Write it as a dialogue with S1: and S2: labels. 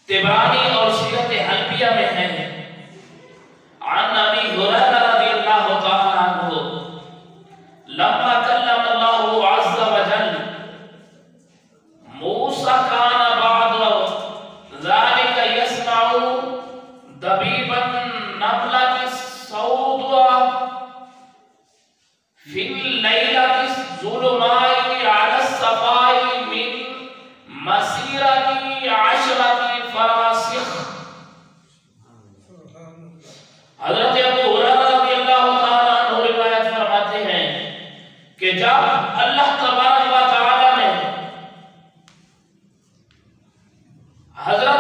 S1: تبرانی اور سیرت حلبیہ میں ہے، عن ابی ہریرہ رضی اللہ تعالی عنہ لما کلم اللہ عز وجل موسیٰ کان بعد ذلك يسمع دبیب النملة السوداء في الليلة الظلماء على الصفاء من مسيرة 10 فراسخ۔ حضرت ابو ہریرہ رضی اللہ تعالیٰ عنہ روایت فرماتے ہیں کہ جب اللہ تبارک و تعالیٰ نے حضرت